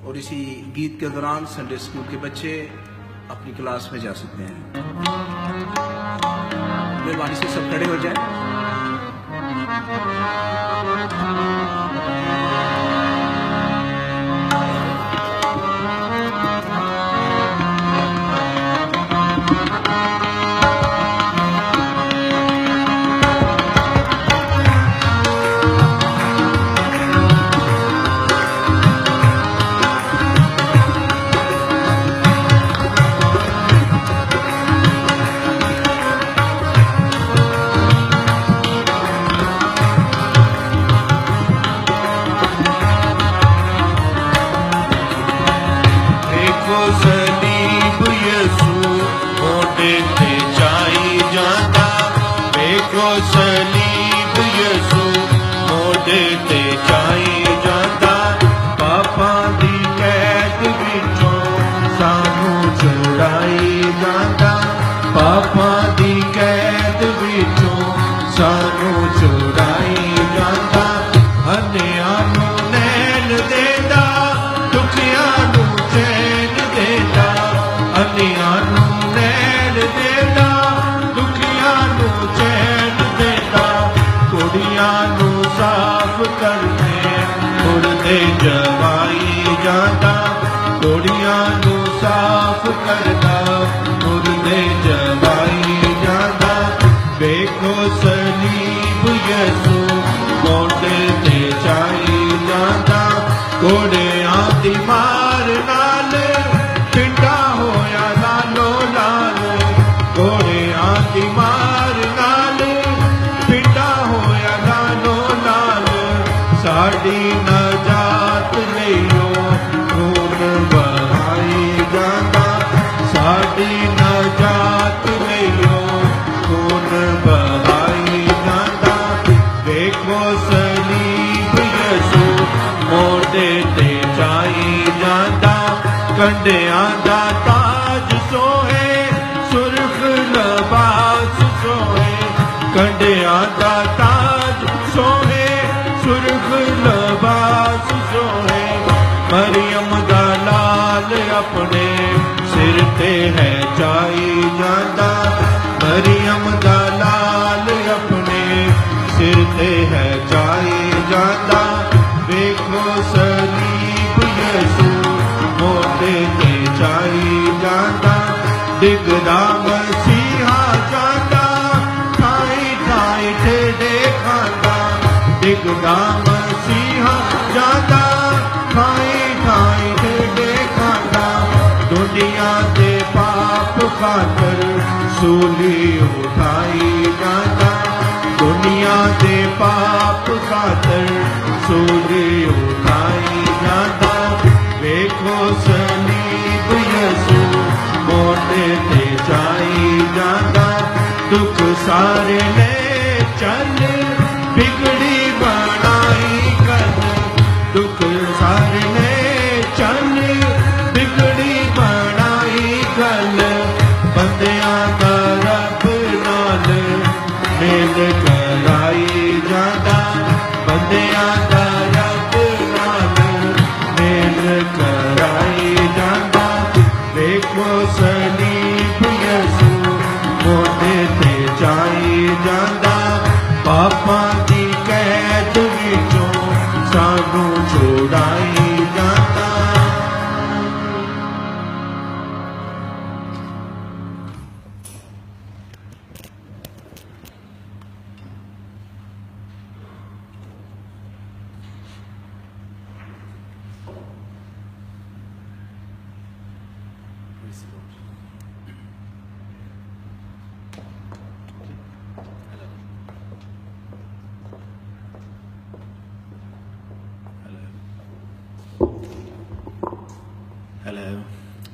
اور اسی گیت کے دوران سنڈے اسکول کے بچے اپنی کلاس میں جا سکتے ہیں. مہربانی سے سب کھڑے ہو جائیں.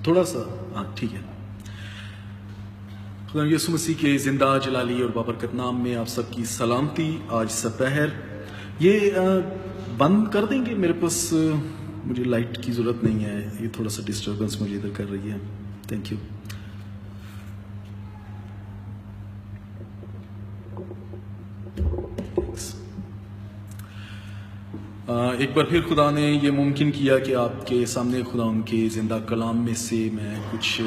تھوڑا سا ہاں ٹھیک ہے. خدا یسوع مسیح کے زندہ جلالی اور بابرکت نام میں آپ سب کی سلامتی. آج سپہر یہ بند کر دیں گے, میرے پاس مجھے لائٹ کی ضرورت نہیں ہے, یہ تھوڑا سا ڈسٹربنس مجھے ادھر کر رہی ہے. Thank you. ایک بار پھر خدا نے یہ ممکن کیا کہ آپ کے سامنے خدا ان کے زندہ کلام میں سے میں کچھ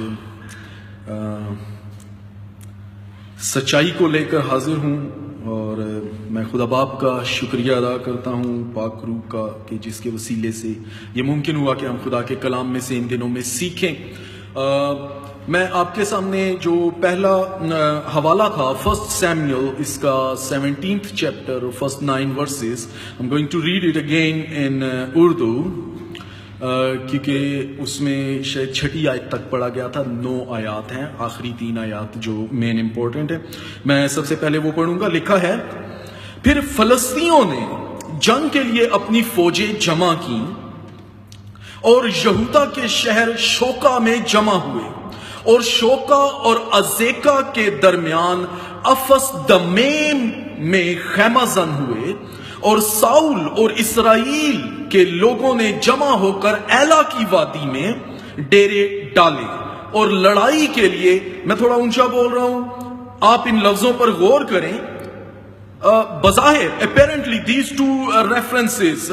سچائی کو لے کر حاضر ہوں، اور میں خدا باپ کا شکریہ ادا کرتا ہوں، پاک روح کا، کہ جس کے وسیلے سے یہ ممکن ہوا کہ ہم خدا کے کلام میں سے ان دنوں میں سیکھیں۔ میں آپ کے سامنے جو پہلا حوالہ تھا فرسٹ سیموئل، اس کا 17th chapter first 9 verses، I'm going to read it again in Urdu, کیونکہ اس میں شاید 6 آیت تک پڑھا گیا تھا، 9 آیات ہیں، آخری 3 آیات جو مین امپورٹنٹ ہے۔ میں سب سے پہلے وہ پڑھوں گا۔ لکھا ہے، پھر فلسطینیوں نے جنگ کے لیے اپنی فوجیں جمع کی اور یہودا کے شہر شوکا میں جمع ہوئے، اور شوکا اور عزیکا کے درمیان افس دمیم میں خیمہ زن ہوئے، اور ساؤل اور اسرائیل کے لوگوں نے جمع ہو کر ایلا کی وادی میں ڈیرے ڈالے اور لڑائی کے لیے، میں تھوڑا اونچا بول رہا ہوں، آپ ان لفظوں پر غور کریں۔ بظاہر apparently these two references,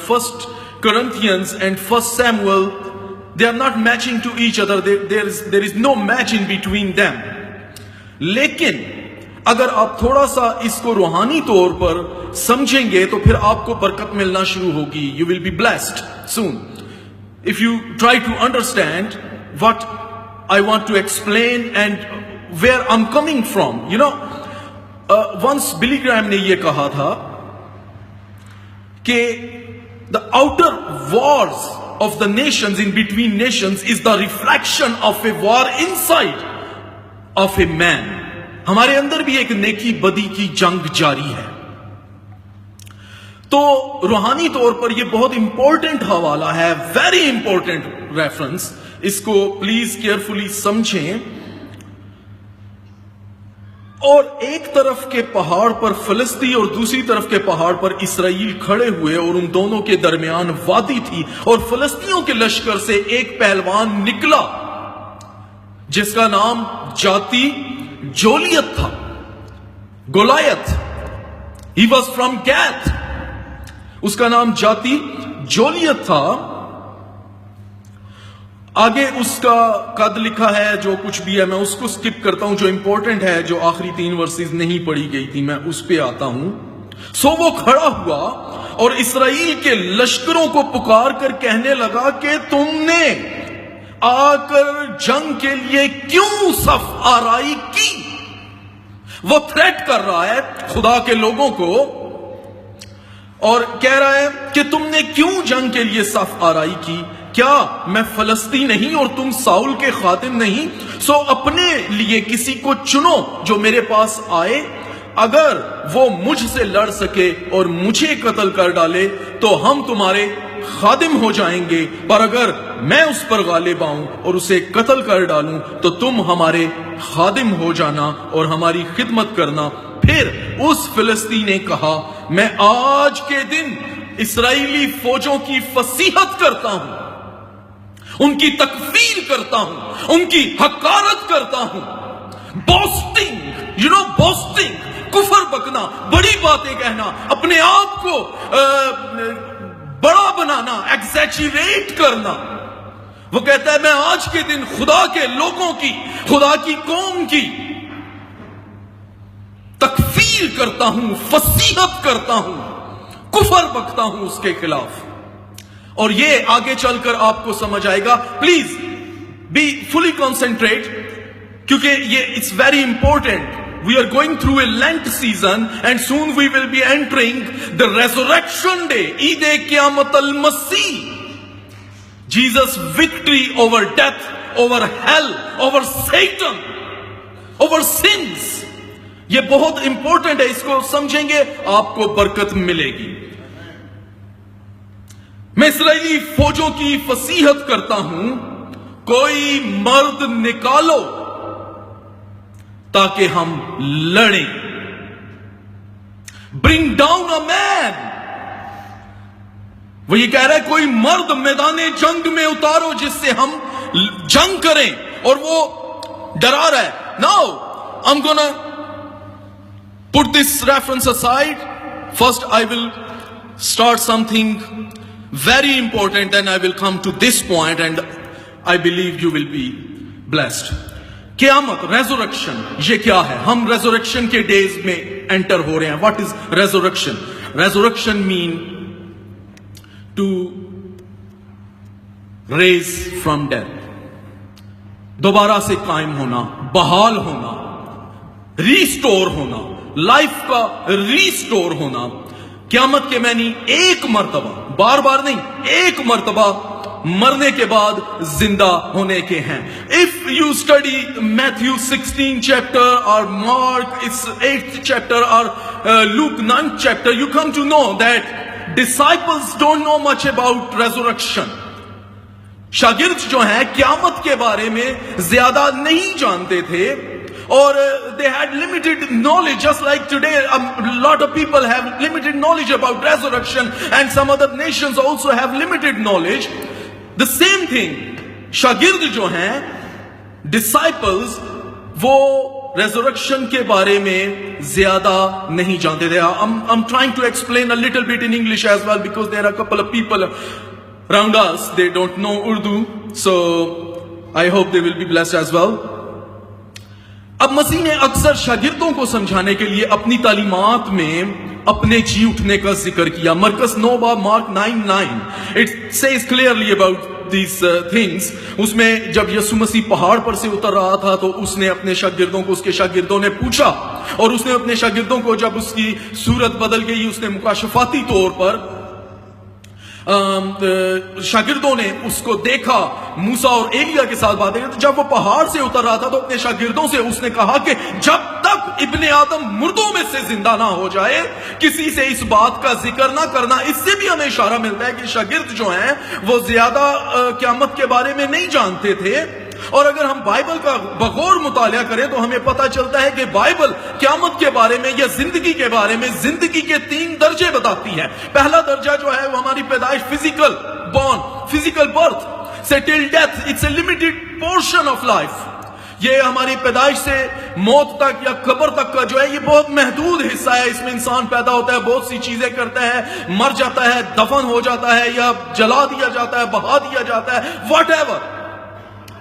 First Corinthians and First Samuel, they are not matching to each other. There is no match in between them. لیکن اگر آپ تھوڑا سا اس کو روحانی طور پر سمجھیں گے تو پھر آپ کو برکت ملنا شروع ہوگی. You will be blessed soon if you try to understand what I want to explain and where I'm coming from. You know, once Billy Graham نے یہ کہا تھا کہ the outer wars of the nations, in between nations, is the reflection of a war inside of a man. ہمارے اندر بھی ایک نیکی بدی کی جنگ جاری ہے. تو روحانی طور پر یہ بہت امپورٹنٹ حوالہ ہے، ویری امپورٹنٹ ریفرنس. اس کو پلیز کیئرفلی سمجھیں. اور ایک طرف کے پہاڑ پر فلسطین اور دوسری طرف کے پہاڑ پر اسرائیل کھڑے ہوئے، اور ان دونوں کے درمیان وادی تھی، اور فلسطینیوں کے لشکر سے ایک پہلوان نکلا جس کا نام جاتی جولیت تھا، گولایت. He was from Gath. اس کا نام جاتی جولیت تھا. آگے اس کا قد لکھا ہے، جو کچھ بھی ہے میں اس کو سکپ کرتا ہوں، جو امپورٹنٹ ہے، جو آخری 3 ورسز نہیں پڑھی گئی تھی، میں اس پہ آتا ہوں. سو وہ کھڑا ہوا اور اسرائیل کے لشکروں کو پکار کر کہنے لگا کہ تم نے آ کر جنگ کے لیے کیوں صف آرائی کی. وہ تھریٹ کر رہا ہے خدا کے لوگوں کو اور کہہ رہا ہے کہ تم نے کیوں جنگ کے لیے صف آرائی کی. کیا میں فلسطین نہیں اور تم ساؤل کے خادم نہیں؟ سو اپنے لیے کسی کو چنو جو میرے پاس آئے. اگر وہ مجھ سے لڑ سکے اور مجھے قتل کر ڈالے تو ہم تمہارے خادم ہو جائیں گے، پر اگر میں اس پر غالب آؤں اور اسے قتل کر ڈالوں تو تم ہمارے خادم ہو جانا اور ہماری خدمت کرنا. پھر اس فلسطین نے کہا، میں آج کے دن اسرائیلی فوجوں کی فصیحت کرتا ہوں، ان کی تکفیر کرتا ہوں، ان کی حقارت کرتا ہوں. بوسٹنگ، بوسٹنگ، کفر بکنا، بڑی باتیں کہنا، اپنے آپ کو بڑا بنانا، ایگزیجریٹ کرنا. وہ کہتا ہے میں آج کے دن خدا کے لوگوں کی، خدا کی قوم کی تکفیر کرتا ہوں، فصیحت کرتا ہوں، کفر بکتا ہوں اس کے خلاف. اور یہ آگے چل کر آپ کو سمجھ آئے گا. پلیز بی فلی کنسنٹریٹ، کیونکہ یہ it's very important. We are going through a Lent season and soon we will be entering the resurrection day, Eid Qiyamah al-Masih. Jesus' victory over death, over hell, over Satan, over sins. یہ بہت important ہے، اس کو سمجھیں گے آپ کو برکت ملے گی. میں اسرائیلی فوجوں کی فصیحت کرتا ہوں، کوئی مرد نکالو تاکہ ہم لڑیں. برنگ ڈاؤن اے مین. وہ یہ کہہ رہا ہے کوئی مرد میدان جنگ میں اتارو جس سے ہم جنگ کریں، اور وہ ڈرا رہا ہے. Now I'm gonna put this reference aside. First I will start something very important, and I will come to this point and I believe you will be blessed. قیامت, resurrection, یہ کیا ہے؟ ہم resurrection کے days میں enter ہو رہے ہیں. What is resurrection? Resurrection mean to raise from death. دوبارہ سے قائم ہونا, بحال ہونا, ریسٹور ہونا, لائف کا ریسٹور ہونا. قیامت کے معنی ایک مرتبہ, بار بار نہیں, ایک مرتبہ مرنے کے بعد زندہ ہونے کے ہیں. If you study Matthew 16 chapter or Mark 8th chapter or Luke 9th chapter, you come to know that disciples don't know much about resurrection. شاگرد جو ہیں قیامت کے بارے میں زیادہ نہیں جانتے تھے, اور they had limited knowledge, just like today a lot of people have limited knowledge about resurrection, and some other nations also have limited knowledge. The same thing, شاگرد جو ہیں disciples, وہ resurrection کے بارے میں زیادہ نہیں جانتے تھے. I'm trying to explain a little bit in English as well, because there are a couple of people around us, they don't know Urdu, so I hope they will be blessed as well. اب مسیح نے اکثر شاگردوں کو سمجھانے کے لیے اپنی تعلیمات میں اپنے جی اٹھنے کا ذکر کیا. مرکز 9 باب mark 9:9 it says clearly about these things. اس میں جب یسوع مسیح پہاڑ پر سے اتر رہا تھا تو اس نے اپنے شاگردوں کو, اس کے شاگردوں نے پوچھا, اور اس نے اپنے شاگردوں کو, جب اس کی صورت بدل گئی, اس نے مکاشفاتی طور پر شاگردوں نے اس کو دیکھا موسیٰ اور ایلیا کے ساتھ باتیں کرتے. جب وہ پہاڑ سے اتر رہا تھا تو اپنے شاگردوں سے اس نے کہا کہ جب تک ابن آدم مردوں میں سے زندہ نہ ہو جائے کسی سے اس بات کا ذکر نہ کرنا. اس سے بھی ہمیں اشارہ ملتا ہے کہ شاگرد جو ہیں وہ زیادہ قیامت کے بارے میں نہیں جانتے تھے. اور اگر ہم بائبل کا بغور مطالعہ کریں تو ہمیں پتہ چلتا ہے کہ بائبل قیامت کے بارے میں یا زندگی کے بارے میں زندگی کے 3 درجے بتاتی ہے. پہلا درجہ جو ہے وہ ہماری پیدائش, فزیکل بورن, فزیکل برتھ سے till death, it's a limited portion of life. یہ ہماری پیدائش سے موت تک یا قبر تک کا جو ہے یہ بہت محدود حصہ ہے. اس میں انسان پیدا ہوتا ہے, بہت سی چیزیں کرتا ہے, مر جاتا ہے, دفن ہو جاتا ہے, یا جلا دیا جاتا ہے, بہا دیا جاتا ہے, واٹ ایور.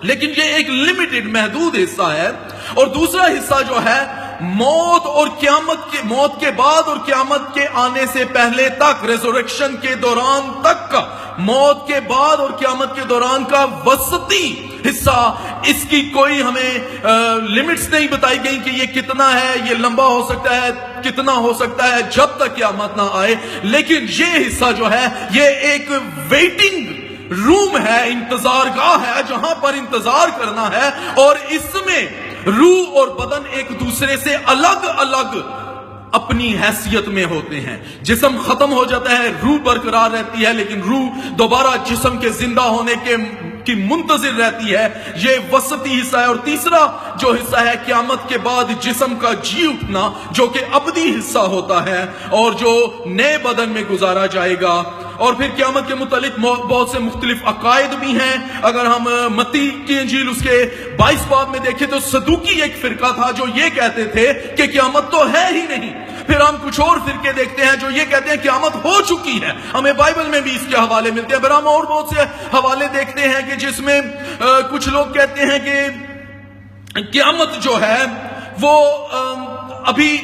لیکن یہ ایک لمیٹڈ, محدود حصہ ہے. اور دوسرا حصہ جو ہے موت اور قیامت کے, موت کے بعد اور قیامت کے آنے سے پہلے تک, ریزوریکشن کے دوران تک کا, موت کے بعد اور قیامت کے دوران کا وسطی حصہ. اس کی کوئی ہمیں لمٹس نہیں بتائی گئی کہ یہ کتنا ہے, یہ لمبا ہو سکتا ہے, کتنا ہو سکتا ہے, جب تک قیامت نہ آئے. لیکن یہ حصہ جو ہے یہ ایک ویٹنگ روم ہے, انتظار گاہ ہے, جہاں پر انتظار کرنا ہے. اور اس میں روح اور بدن ایک دوسرے سے الگ الگ اپنی حیثیت میں ہوتے ہیں. جسم ختم ہو جاتا ہے, روح برقرار رہتی ہے, لیکن روح دوبارہ جسم کے زندہ ہونے کی منتظر رہتی ہے. یہ وسطی حصہ ہے. اور تیسرا جو حصہ ہے قیامت کے بعد جسم کا جی اٹھنا, جو کہ ابدی حصہ ہوتا ہے اور جو نئے بدن میں گزارا جائے گا. اور پھر قیامت کے متعلق بہت سے مختلف عقائد بھی ہیں. اگر ہم متی کی انجیل اس کے 22 باب میں دیکھیں تو صدوقی ایک فرقہ تھا جو یہ کہتے تھے کہ قیامت تو ہے ہی نہیں. پھر ہم کچھ اور فرقے دیکھتے ہیں جو یہ کہتے ہیں قیامت ہو چکی ہے. ہمیں بائبل میں بھی اس کے حوالے ملتے ہیں. پھر ہم اور بہت سے حوالے دیکھتے ہیں کہ جس میں کچھ لوگ کہتے ہیں کہ قیامت جو ہے وہ ابھی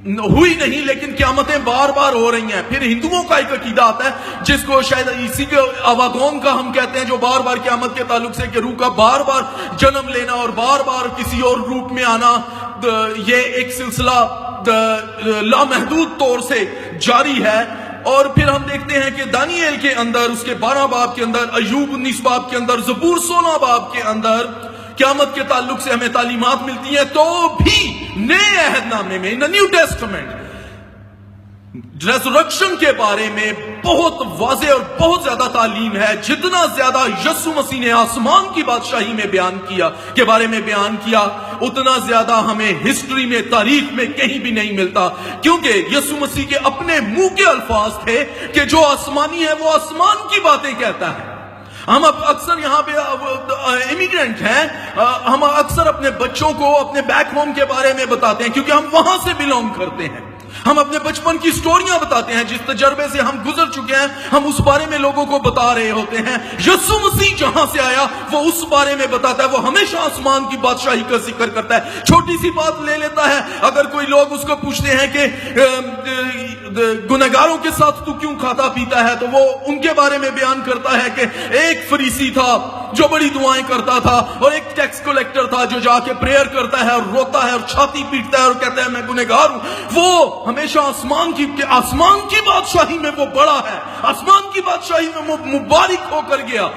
ہوئی نہیں, لیکن قیامتیں بار بار ہو رہی ہیں. پھر ہندوؤں کا ایک عقیدہ آتا ہے جس کو شاید اسی کے آواگون کا ہم کہتے ہیں, جو بار بار قیامت کے تعلق سے کہ روح کا بار بار جنم لینا اور بار بار کسی اور روپ میں آنا. یہ ایک سلسلہ لامحدود طور سے جاری ہے. اور پھر ہم دیکھتے ہیں کہ دانییل کے اندر, اس کے 12 باب کے اندر, ایوب 19 باب کے اندر, زبور 16 باب کے اندر قیامت کے تعلق سے ہمیں تعلیمات ملتی ہیں. تو بھی نئے عہد نامے میں, ان نیو ٹیسٹمنٹ, ریزورکشن کے بارے میں بہت واضح اور بہت زیادہ تعلیم ہے. جتنا زیادہ یسوع مسیح نے آسمان کی بادشاہی میں بیان کیا کے بارے میں بیان کیا, اتنا زیادہ ہمیں ہسٹری میں, تاریخ میں کہیں بھی نہیں ملتا. کیونکہ یسوع مسیح کے اپنے منہ کے الفاظ تھے کہ جو آسمانی ہے وہ آسمان کی باتیں کہتا ہے. ہم اکثر یہاں پہ امیگرینٹ ہیں, ہم اکثر اپنے بچوں کو اپنے بیک ہوم کے بارے میں بتاتے ہیں کیونکہ ہم وہاں سے بلونگ کرتے ہیں. ہم اپنے بچپن کی سٹوریاں بتاتے ہیں، جس تجربے سے ہم گزر چکے ہیں ہم اس بارے میں لوگوں کو بتا رہے ہوتے ہیں۔ یسوع مسیح جہاں سے آیا وہ اس بارے میں بتاتا ہے، وہ ہمیشہ آسمان کی بادشاہی کا ذکر کرتا ہے۔ چھوٹی سی بات لے لیتا ہے، اگر کوئی لوگ اس کو پوچھتے ہیں کہ گنہگاروں کے ساتھ تو کیوں کھاتا پیتا ہے، تو وہ ان کے بارے میں بیان کرتا ہے کہ ایک فریسی تھا جو بڑی دعائیں کرتا تھا، اور ایک ٹیکس کلیکٹر تھا جو جا کے پریئر کرتا ہے اور روتا ہے اور چھاتی پیٹتا ہے اور کہتا ہے میں گنہگار ہوں۔ وہ ہمیشہ آسمان کی بادشاہی میں وہ بڑا ہے، آسمان کی بادشاہی میں وہ مبارک ہو کر گیا،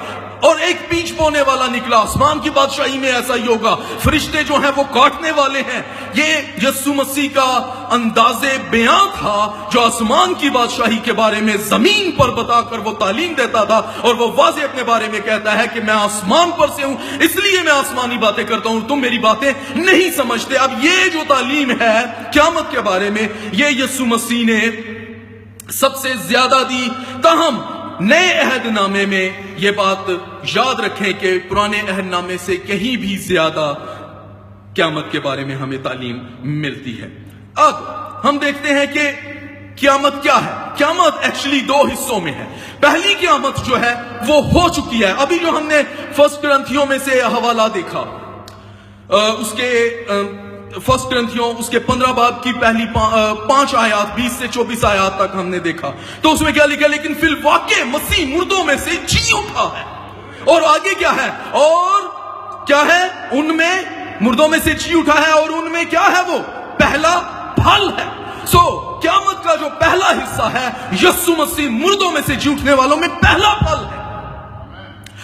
اور ایک پیچ بونے والا نکلا۔ آسمان کی بادشاہی میں ایسا ہی ہوگا، فرشتے جو ہیں وہ کاٹنے والے ہیں۔ یہ یسوع مسیح کا انداز بیان تھا جو آسمان کی بادشاہی کے بارے میں زمین پر بتا کر وہ تعلیم دیتا تھا، اور وہ واضح اپنے بارے میں کہتا ہے کہ میں آسمان پر سے ہوں، اس لیے میں آسمانی باتیں کرتا ہوں، تم میری باتیں نہیں سمجھتے۔ اب یہ جو تعلیم ہے قیامت کے بارے میں، یہ یسوع مسیح نے سب سے زیادہ دی۔ تاہم نئے عہد نامے میں یہ بات یاد رکھیں کہ پرانے عہد نامے سے کہیں بھی زیادہ قیامت کے بارے میں ہمیں تعلیم ملتی ہے۔ اب ہم دیکھتے ہیں کہ قیامت کیا ہے۔ قیامت ایکچولی دو حصوں میں ہے۔ پہلی قیامت جو ہے وہ ہو چکی ہے۔ ابھی جو ہم نے فرسٹ کرنتھیوں میں سے حوالہ دیکھا، اس کے فرسٹ کرنتھیوں اس کے 15 باب کی پہلی 5 آیات 20 سے 24 آیات تک ہم نے دیکھا، تو اس میں کیا لکھا؟ لیکن فی الواقع مسیح مردوں میں سے جی اٹھا ہے، اور آگے کیا ہے؟ اور کیا ہے؟ ان میں مردوں میں سے جی اٹھا ہے، اور ان میں کیا ہے؟ وہ پہلا پھل ہے۔ سو قیامت کا جو پہلا حصہ ہے، یسوع مسیح مردوں میں سے جی اٹھنے والوں میں پہلا پھل ہے،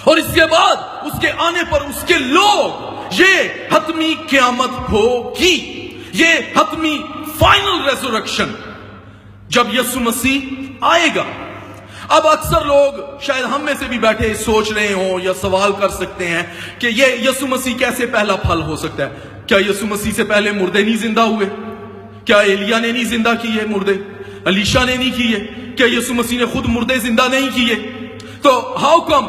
اور اس کے بعد اس کے آنے پر اس کے لوگ، یہ حتمی قیامت ہوگی، یہ حتمی فائنل ریزورکشن جب یسوع مسیح آئے گا۔ اب اکثر لوگ شاید ہم میں سے بھی بیٹھے سوچ رہے ہوں یا سوال کر سکتے ہیں کہ یہ یسوع مسیح کیسے پہلا پھل ہو سکتا ہے؟ کیا یسوع مسیح سے پہلے مردے نہیں زندہ ہوئے؟ کیا ایلیا نے نہیں زندہ کیے مردے؟ الیشا نے نہیں کیے؟ کیا یسوع مسیح نے خود مردے زندہ نہیں کیے؟ تو ہاؤ کم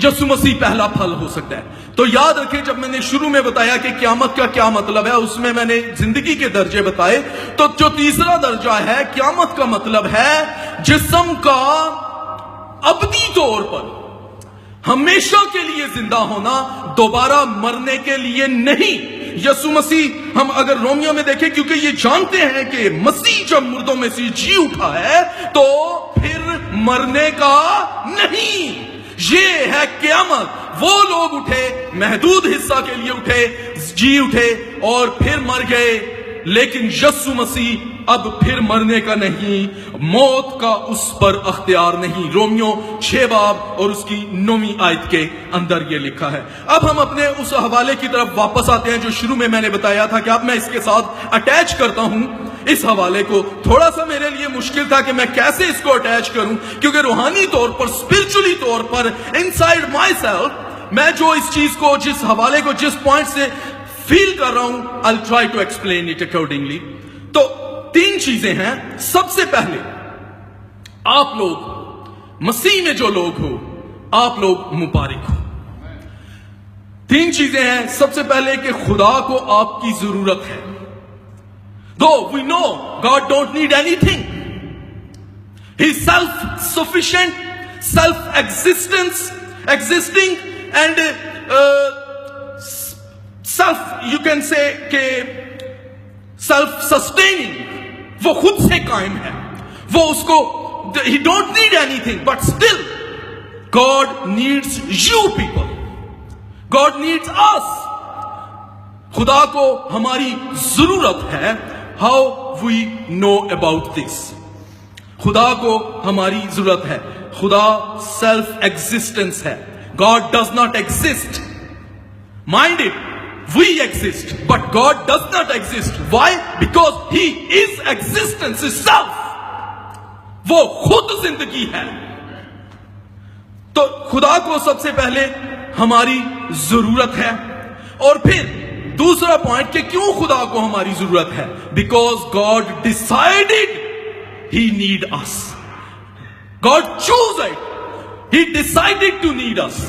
یسوع مسیح پہلا پھل ہو سکتا ہے؟ تو یاد رکھیں، جب میں نے شروع میں بتایا کہ قیامت کا کیا مطلب ہے، اس میں نے زندگی کے درجے بتائے، تو جو تیسرا درجہ ہے قیامت کا مطلب ہے جسم کا ابدی طور پر ہمیشہ کے لیے زندہ ہونا، دوبارہ مرنے کے لیے نہیں۔ یسوع مسیح، ہم اگر رومیو میں دیکھیں، کیونکہ یہ جانتے ہیں کہ مسیح جب مردوں میں سے جی اٹھا ہے تو پھر مرنے کا نہیں۔ یہ ہے قیامت۔ وہ لوگ اٹھے، محدود حصہ کے لیے اٹھے، جی اٹھے اور پھر مر گئے، لیکن یسوع مسیح اب پھر مرنے کا نہیں، موت کا اس پر اختیار نہیں۔ رومیو 6 باب اور اس کی 9 آیت کے اندر یہ لکھا ہے۔ اب ہم اپنے اس حوالے کی طرف واپس آتے ہیں جو شروع میں نے بتایا تھا کہ اب میں اس کے ساتھ اٹیچ کرتا ہوں اس حوالے کو۔ تھوڑا سا میرے لیے مشکل تھا کہ میں کیسے اس کو اٹیچ کروں، کیونکہ روحانی طور پر، اسپرچولی طور پر، انسائیڈ مائی سیلف، میں جو اس چیز کو، جس حوالے کو، جس پوائنٹ سے فیل کر رہا ہوں، I'll try to explain it accordingly۔ تو 3 چیزیں ہیں۔ سب سے پہلے، آپ لوگ مسیح میں جو لوگ ہو، آپ لوگ مبارک ہو۔ 3 چیزیں ہیں۔ سب سے پہلے کہ خدا کو آپ کی ضرورت ہے۔ Though we know God don't need anything, He's self-sufficient, existing and you can say کہ self-sustaining، وہ خود سے قائم ہے، وہ اس کو He don't need anything, but still God needs you people, God needs us۔ خدا کو ہماری ضرورت ہے۔ How we know about this؟ خدا کو ہماری ضرورت ہے۔ خدا سیلف ایگزسٹنس ہے۔ God does not exist. Mind it, we exist, but God does not exist. Why? Because He is existence itself. وہ خود زندگی ہے۔ تو خدا کو سب سے پہلے ہماری ضرورت ہے، اور پھر دوسرا پوائنٹ کہ کیوں خدا کو ہماری ضرورت ہے؟ Because God decided He need us. God chose it. He decided to need us.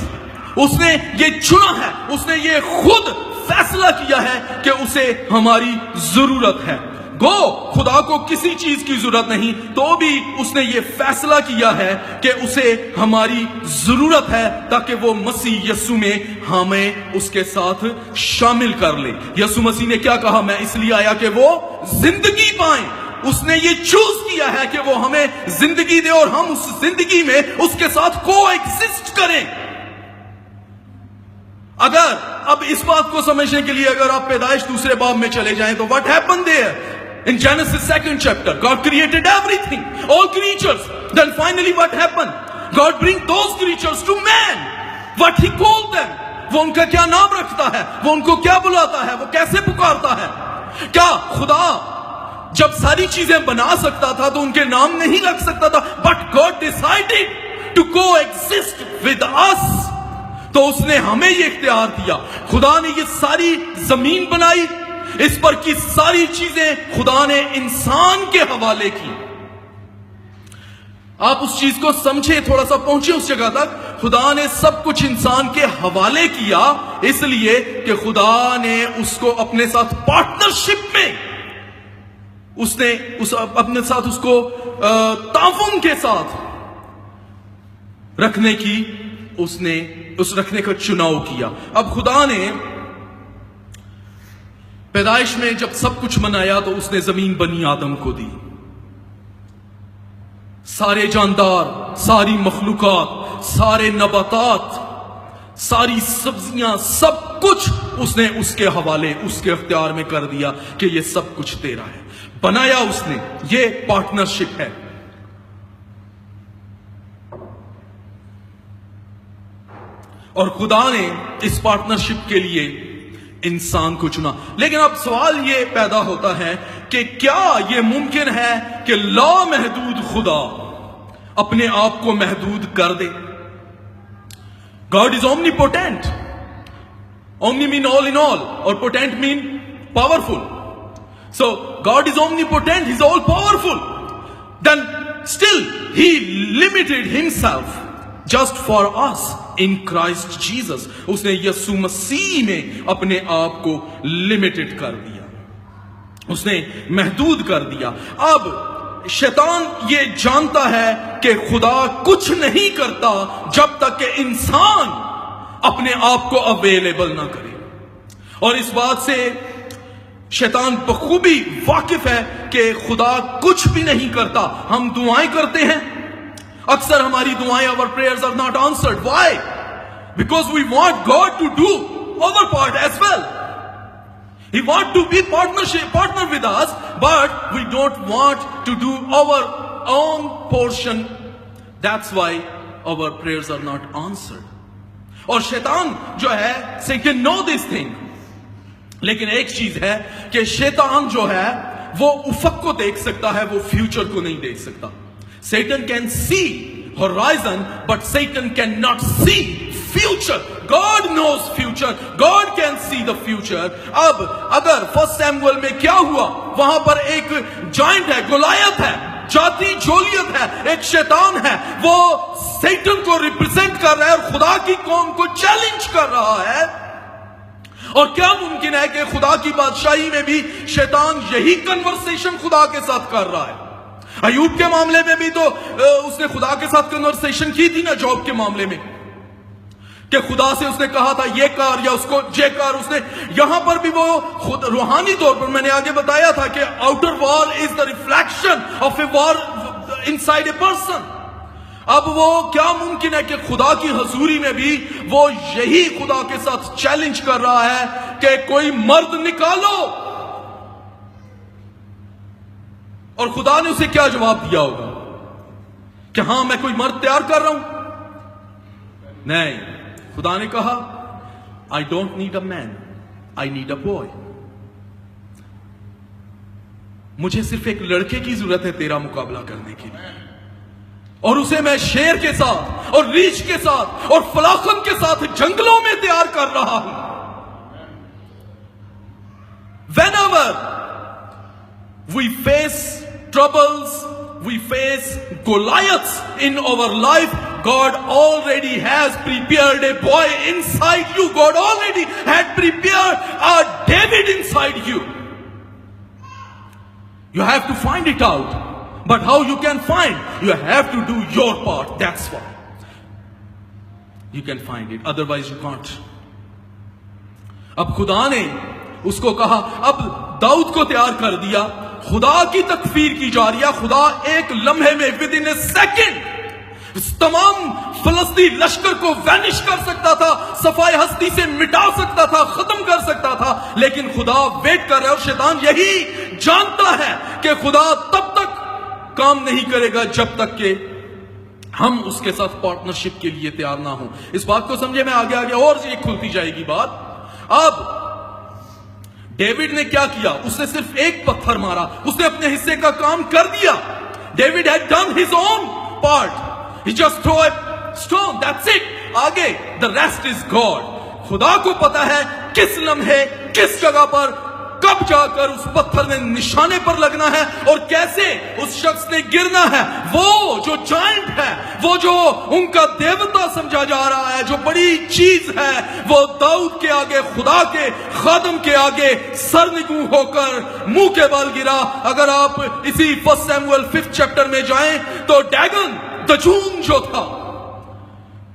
اس نے یہ چنا ہے، اس نے یہ خود فیصلہ کیا ہے کہ اسے ہماری ضرورت ہے۔ گو خدا کو کسی چیز کی ضرورت نہیں، تو بھی اس نے یہ فیصلہ کیا ہے کہ اسے ہماری ضرورت ہے تاکہ وہ مسیح یسوع میں ہمیں اس کے ساتھ شامل کر لے۔ یسوع مسیح نے کیا کہا؟ میں اس لیے آیا کہ وہ زندگی پائیں۔ اس نے یہ چوز کیا ہے کہ وہ ہمیں زندگی دے اور ہم اس زندگی میں اس کے ساتھ کو ایگزسٹ کریں۔ اگر اب اس بات کو سمجھنے کے لیے اگر آپ پیدائش دوسرے باب میں چلے جائیں تو what happened there in Genesis 2nd chapter? God created everything, all creatures. Then finally what happened? God bring those creatures to man. What he called them? وہ ان کا کیا نام رکھتا ہے؟ وہ ان کو کیا بلاتا ہے؟ وہ کیسے پکارتا ہے؟ کیا خدا جب ساری چیزیں بنا سکتا تھا تو ان کے نام نہیں رکھ سکتا تھا؟ But God decided to coexist with us. تو اس نے ہمیں یہ اختیار دیا۔ خدا نے یہ ساری زمین بنائی، اس پر کی ساری چیزیں خدا نے انسان کے حوالے کی۔ آپ اس چیز کو سمجھے، تھوڑا سا پہنچے اس جگہ تک۔ خدا نے سب کچھ انسان کے حوالے کیا اس لیے کہ خدا نے اس کو اپنے ساتھ پارٹنرشپ میں اس نے اپنے ساتھ اس کو تعاون کے ساتھ رکھنے کی رکھنے کا چناؤ کیا۔ اب خدا نے پیدائش میں جب سب کچھ بنایا تو اس نے زمین بنی آدم کو دی۔ سارے جاندار، ساری مخلوقات، سارے نباتات، ساری سبزیاں، سب کچھ اس نے اس کے حوالے، اس کے اختیار میں کر دیا کہ یہ سب کچھ تیرا ہے۔ بنایا اس نے، یہ پارٹنرشپ ہے۔ اور خدا نے اس پارٹنرشپ کے لیے انسان کو چنا۔ لیکن اب سوال یہ پیدا ہوتا ہے کہ کیا یہ ممکن ہے کہ لامحدود خدا اپنے آپ کو محدود کر دے؟ God is omnipotent. Omni mean all in all, or potent mean powerful. So God is omnipotent, He's all powerful. Then still He limited Himself just for us in Christ Jesus. اس نے یسوع مسیح میں اپنے آپ کو لمیٹڈ کر دیا، اس نے محدود کر دیا۔ اب شیطان یہ جانتا ہے کہ خدا کچھ نہیں کرتا جب تک کہ انسان اپنے آپ کو اویلیبل نہ کرے، اور اس بات سے شیطان بخوبی واقف ہے کہ خدا کچھ بھی نہیں کرتا۔ ہم دعائیں کرتے ہیں، اکثر ہماری دعائیں our prayers are not answered. Why? Because we want God to do our part as well. He wants to be partner with us, but we don't want to do our own portion. That's why our prayers are not answered. اور شیطان جو ہے Satan know this thing. لیکن ایک چیز ہے کہ شیطان جو ہے وہ افق کو دیکھ سکتا ہے، وہ فیوچر کو نہیں دیکھ سکتا۔ Satan can see horizon, but Satan cannot see future. God knows future. God can see the future. اب اگر فرسٹ سیموئل میں کیا ہوا، وہاں پر ایک جائنٹ ہے، گولیت ہے، جاتی جولیت ہے، ایک شیطان ہے، وہ سیٹن کو ریپرزینٹ کر رہا ہے اور خدا کی قوم کو چیلنج کر رہا ہے۔ اور کیا ممکن ہے کہ خدا کی بادشاہی میں بھی شیطان یہی کنورسیشن خدا کے ساتھ کر رہا ہے؟ ایوب کے معاملے میں بھی تو اس نے خدا کے ساتھ کنورسیشن کی تھی نا، جاب کے معاملے میں، کہ خدا سے اس نے کہا تھا یہ کار یا اس کو یہ کار۔ اس نے یہاں پر بھی وہ خود روحانی طور پر، میں نے آگے بتایا تھا کہ آؤٹر وال از دا ریفلیکشن آف اے وال انسائڈ اے پرسن۔ اب وہ کیا ممکن ہے کہ خدا کی حضوری میں بھی وہ یہی خدا کے ساتھ چیلنج کر رہا ہے کہ کوئی مرد نکالو، اور خدا نے اسے کیا جواب دیا ہوگا کہ ہاں میں کوئی مرد تیار کر رہا ہوں؟ نہیں، خدا نے کہا I don't need a man, I need a boy. مجھے صرف ایک لڑکے کی ضرورت ہے تیرا مقابلہ کرنے کے لیے، اور اسے میں شیر کے ساتھ اور ریچھ کے ساتھ اور فلاخن کے ساتھ جنگلوں میں تیار کر رہا ہوں۔ Whenever we face troubles, we face Goliaths in our life, God already has prepared a boy inside you. God already had prepared a David inside you. You have to find it out. But how you can find? You have to do your part. That's why you can find it. Otherwise you can't. اب خدا نے اس کو کہا, اب داؤد کو تیار کر دیا, خدا کی تکفیر کی جا رہی ہے. خدا ایک لمحے میں within a second تمام فلسطین لشکر کو وینش کر سکتا تھا, صفائے ہستی سے مٹا سکتا تھا, ختم کر سکتا تھا, لیکن خدا ویٹ کر رہا ہے. اور شیطان یہی جانتا ہے کہ خدا تب تک کام نہیں کرے گا جب تک کہ ہم اس کے ساتھ پارٹنرشپ کے لیے تیار نہ ہوں. اس بات کو سمجھے, میں آگے آگے اور یہ کھلتی جائے گی بات. اب ڈیوڈ نے کیا کیا؟ اس نے صرف ایک پتھر مارا, اس نے اپنے حصے کا کام کر دیا. David had done his own part. He just throw a stone. That's it. آگے the rest is God. خدا کو پتا ہے کس لمحے, کس جگہ پر, کب جا کر اس پتھر نے نشانے پر لگنا ہے اور کیسے اس شخص نے گرنا ہے. وہ جو جائنٹ ہے, وہ جو ان کا دیوتا سمجھا جا رہا ہے, جو بڑی چیز ہے, وہ داؤد کے آگے, خدا کے خادم کے آگے سرنگوں ہو کر منہ کے بال گرا. اگر آپ اسی 1 سیموئل 5 چیپٹر میں جائیں تو ڈیگن دجون جو تھا,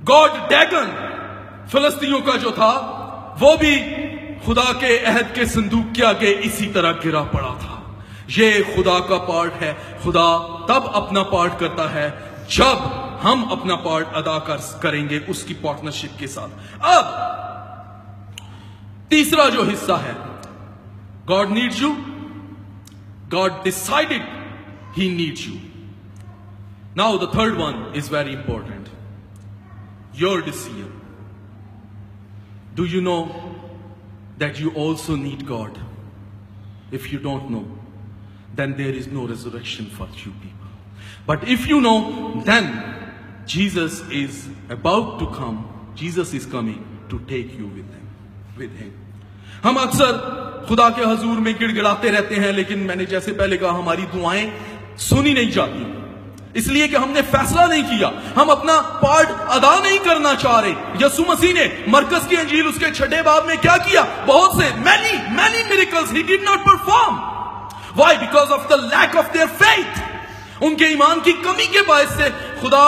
گاڈ ڈیگن فلسطینیوں کا جو تھا, وہ بھی خدا کے عہد کے صندوق کے آگے اسی طرح گرا پڑا تھا. یہ خدا کا پارٹ ہے. خدا تب اپنا پارٹ کرتا ہے جب ہم اپنا پارٹ ادا کریں گے اس کی پارٹنرشپ کے ساتھ. اب تیسرا جو حصہ ہے, God needs you. God decided He needs you. Now the third one is very important. Your decision. Do you know that you also need God? If you don't know, then there is no resurrection for you people. But if you know, then Jesus is about to come. Jesus is coming to take you with him. ہم اکثر خدا کے حضور میں گڑ گڑاتے رہتے ہیں, لیکن میں نے جیسے پہلے کہا ہماری دعائیں سنی نہیں جاتی, اس لیے کہ ہم نے فیصلہ نہیں کیا, ہم اپنا پارٹ ادا نہیں کرنا چاہ رہے. یسوع مسیح نے مرکز کی انجیل اس کے 6 باب میں کیا کیا؟ بہت سے many miracles he did not perform. Why? Because of the lack of their faith. ان کے ایمان کی کمی کے باعث سے خدا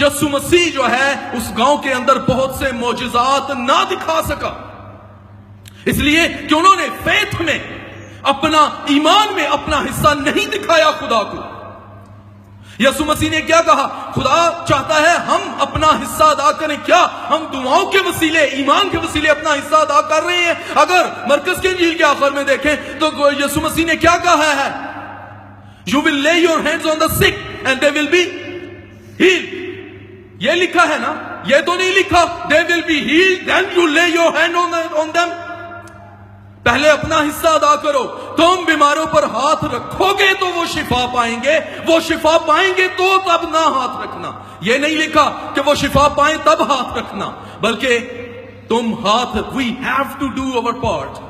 یسوع مسیح جو ہے اس گاؤں کے اندر بہت سے معجزات نہ دکھا سکا, اس لیے کہ انہوں نے فیتھ میں, اپنا ایمان میں اپنا حصہ نہیں دکھایا خدا کو. یسوع مسیح نے کیا کہا؟ خدا چاہتا ہے ہم اپنا حصہ ادا کریں. کیا ہم دعاؤں کے وسیلے, ایمان کے وسیلے اپنا حصہ ادا کر رہے ہیں؟ اگر مرکز کے انجیل کے آخر میں دیکھیں تو یسوع مسیح نے کیا کہا ہے؟ You will lay your hands on the sick and they will be healed. یہ لکھا ہے نا, یہ تو نہیں لکھا they will be healed then you lay your hand on them. پہلے اپنا حصہ ادا کرو. تم بیماروں پر ہاتھ رکھو گے تو وہ شفا پائیں گے, وہ شفا پائیں گے تو تب نہ ہاتھ رکھنا. یہ نہیں لکھا کہ وہ شفا پائیں تب ہاتھ رکھنا, بلکہ تم ہاتھ, we have to do our part.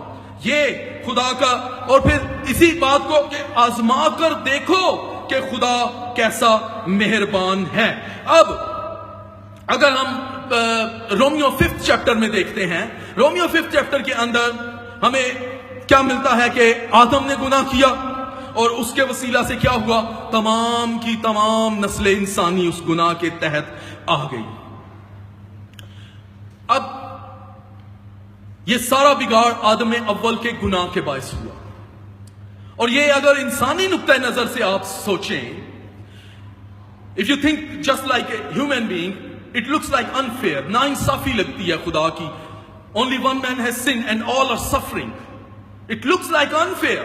یہ خدا کا, اور پھر اسی بات کو کہ آزما کر دیکھو کہ خدا کیسا مہربان ہے. اب اگر ہم رومیو 5 چیپٹر میں دیکھتے ہیں, رومیو 5 چیپٹر کے اندر ہمیں کیا ملتا ہے کہ آدم نے گناہ کیا اور اس کے وسیلہ سے کیا ہوا؟ تمام کی تمام نسل انسانی اس گناہ کے تحت آ گئی. اب یہ سارا بگاڑ آدم اول کے گناہ کے باعث ہوا, اور یہ اگر انسانی نقطۂ نظر سے آپ سوچیں, if you think just like a human being, it looks like unfair. ناانصافی لگتی ہے خدا کی. Only one man has sinned and all are suffering. It looks like unfair.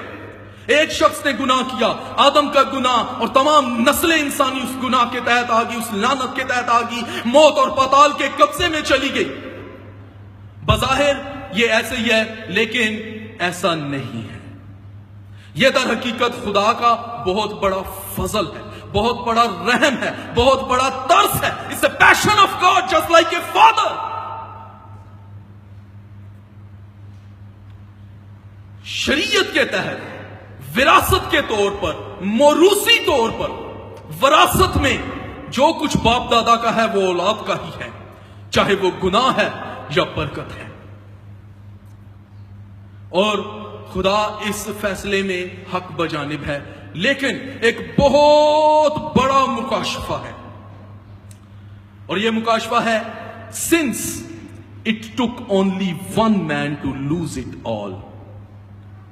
ایک شخص نے گناہ کیا, آدم کا گناہ, اور تمام نسل انسانی اس گناہ کے تحت آ گئی, اس لعنت کے تحت آ گئی, موت اور پاتال کے قبضے میں چلی گئی. بظاہر یہ ایسے ہی ہے, لیکن ایسا نہیں ہے. یہ در حقیقت خدا کا بہت بڑا فضل ہے, بہت بڑا رحم ہے, بہت بڑا ترس ہے. It's a passion of God just like a father. شریعت کے تحت وراثت کے طور پر, موروثی طور پر, وراثت میں جو کچھ باپ دادا کا ہے وہ اولاد کا ہی ہے, چاہے وہ گناہ ہے یا برکت ہے. اور خدا اس فیصلے میں حق بجانب ہے لیکن ایک بہت بڑا مکاشفہ ہے، اور یہ مکاشفہ ہے since it took only one man to lose it all,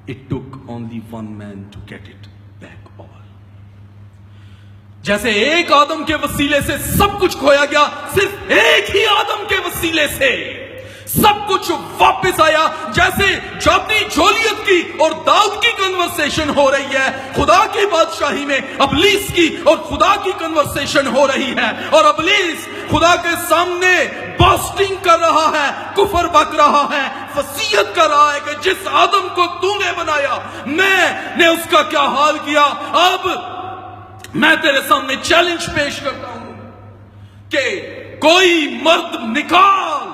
it took only one man to get it back all. جیسے ایک آدم کے وسیلے سے سب کچھ کھویا گیا، صرف ایک ہی آدم کے وسیلے سے سب کچھ واپس آیا. جیسے جاتی جولیت کی اور داؤد کی کنورسیشن ہو رہی ہے، خدا کی بادشاہی میں ابلیس کی اور خدا کی کنورسیشن ہو رہی ہے، اور ابلیس خدا کے سامنے باسٹنگ کر رہا ہے، کفر بک رہا ہے، وصیت کر رہا ہے کہ جس آدم کو تو نے بنایا میں نے اس کا کیا حال کیا. اب میں تیرے سامنے چیلنج پیش کرتا ہوں کہ کوئی مرد نکال،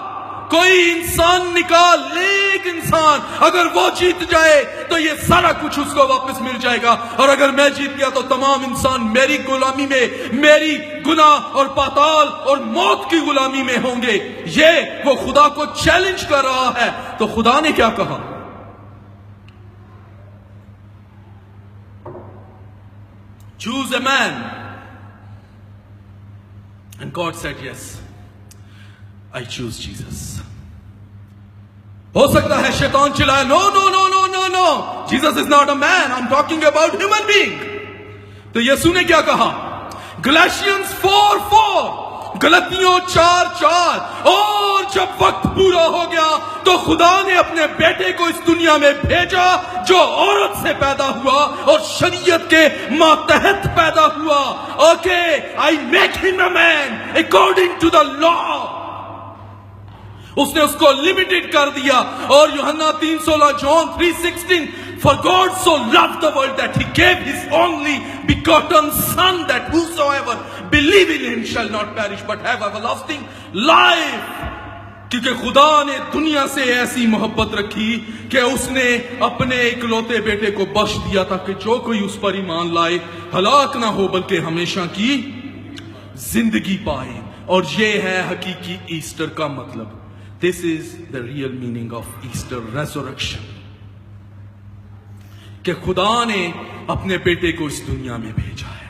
کوئی انسان نکال، ایک انسان اگر وہ جیت جائے تو یہ سارا کچھ اس کو واپس مل جائے گا، اور اگر میں جیت گیا تو تمام انسان میری غلامی میں، میری گناہ اور پاتال اور موت کی غلامی میں ہوں گے. یہ وہ خدا کو چیلنج کر رہا ہے. تو خدا نے کیا کہا؟ Choose a man. And God said, yes, I choose Jesus. ہو سکتا ہے شیطان چلائے no, no, no, no, no, no. Jesus is not a man. I'm talking about human being. تو یسوع نے کیا کہا؟ Galatians 4:4. غلطیوں 4:4. اور جب وقت پورا ہو گیا تو خدا نے اپنے بیٹے کو اس دنیا میں بھیجا جو عورت سے پیدا ہوا اور شریعت کے ماتحت پیدا ہوا. Okay, I make him a man according to the law. اس نے اس کو لمیٹڈ کر دیا. اور یوحنا 3:16, John 3:16, for God so loved the world that he gave his only begotten son, that whosoever believe in him shall not perish but have everlasting life. کیونکہ خدا نے دنیا سے ایسی محبت رکھی کہ اس نے اپنے اکلوتے بیٹے کو بخش دیا تاکہ جو کوئی اس پر ایمان لائے ہلاک نہ ہو بلکہ ہمیشہ کی زندگی پائے. اور یہ ہے حقیقی ایسٹر کا مطلب. This is the real meaning of Easter, resurrection. کہ خدا نے اپنے بیٹے کو اس دنیا میں بھیجا ہے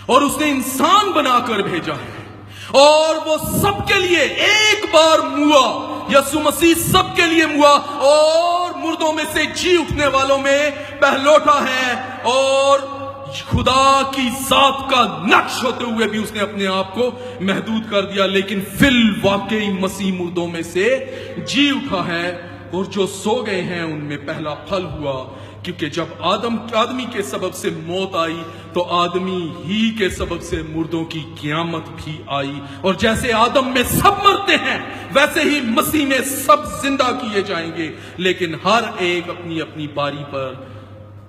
اور اس نے انسان بنا کر بھیجا ہے، اور وہ سب کے لیے ایک بار موا. یسوع مسیح سب کے لیے موا اور مردوں میں سے جی اٹھنے والوں میں پہلوٹا ہے، اور خدا کی ذات کا نقش ہوتے ہوئے بھی اس نے اپنے آپ کو محدود کر دیا، لیکن فی الواقع مسیح مردوں میں سے جی اٹھا ہے، اور جو سو گئے ہیں ان میں پہلا پھل ہوا. کیونکہ جب آدمی کے سبب سے موت آئی تو آدمی ہی کے سبب سے مردوں کی قیامت بھی آئی. اور جیسے آدم میں سب مرتے ہیں ویسے ہی مسیح میں سب زندہ کیے جائیں گے، لیکن ہر ایک اپنی اپنی باری پر.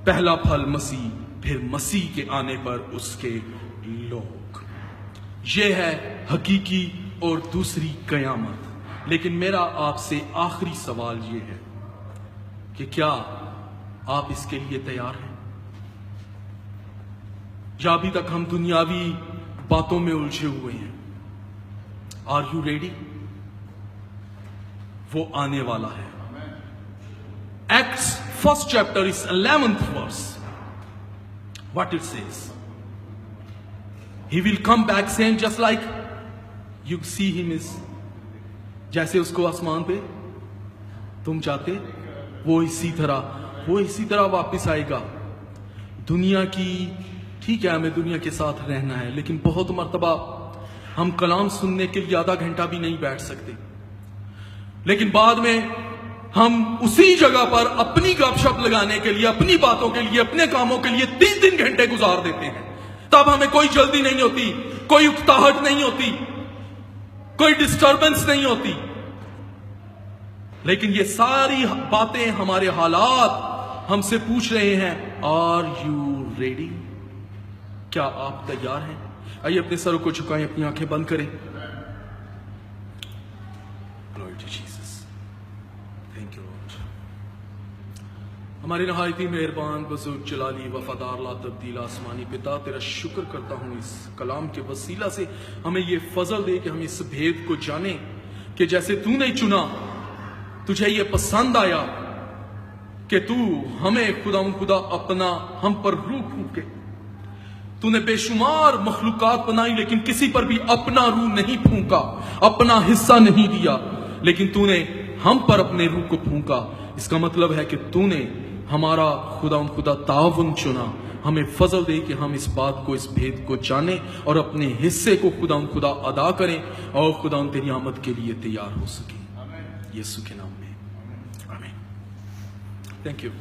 پہلا پھل مسیح، پھر مسیح کے آنے پر اس کے لوگ. یہ ہے حقیقی اور دوسری قیامت. لیکن میرا آپ سے آخری سوال یہ ہے کہ کیا آپ اس کے لیے تیار ہیں؟ یا ابھی تک ہم دنیاوی باتوں میں الجھے ہوئے ہیں؟ Are you ready? وہ آنے والا ہے. Acts 1st chapter is 11th verse. What it says? He will come back same just like you see him is. جیسے اس کو آسمان پہ تم چاہتے وہ اسی طرح واپس آئے گا. دنیا کی ٹھیک ہے ہمیں دنیا کے ساتھ رہنا ہے، لیکن بہت مرتبہ ہم کلام سننے کے لیے آدھا گھنٹہ بھی نہیں بیٹھ سکتے، لیکن بعد میں ہم اسی جگہ پر اپنی گپ شپ لگانے کے لیے، اپنی باتوں کے لیے، اپنے کاموں کے لیے 3 گھنٹے گزار دیتے ہیں. تب ہمیں کوئی جلدی نہیں ہوتی، کوئی اکتاہٹ نہیں ہوتی، کوئی ڈسٹربنس نہیں ہوتی. لیکن یہ ساری باتیں، ہمارے حالات ہم سے پوچھ رہے ہیں آر یو ریڈی؟ کیا آپ تیار ہیں؟ آئیے اپنے سروں کو جھکائیں، اپنی آنکھیں بند کریں. ہمارے نہایت ہی مہربان بزرگ جلالی وفادار لا تبدیل آسمانی پتا، تیرا شکر کرتا ہوں اس کلام کے وسیلہ سے ہمیں یہ فضل دے کہ ہم اس بھید کو جانیں کہ جیسے تو نے چنا، تجھے یہ پسند آیا کہ تو ہمیں خدا اپنا ہم پر روح پھونکے. تو نے بے شمار مخلوقات بنائی لیکن کسی پر بھی اپنا روح نہیں پھونکا, اپنا حصہ نہیں دیا, لیکن تو نے ہم پر اپنے روح کو پھونکا. اس کا مطلب ہے کہ تو نے ہمارا خدا تعاون چنا. ہمیں فضل دے کہ ہم اس بات کو, اس بھید کو جانیں اور اپنے حصے کو خدا ادا کریں اور خدا تیری آمد کے لیے تیار ہو سکیں. یسوع کے نام میں آمین. Thank you.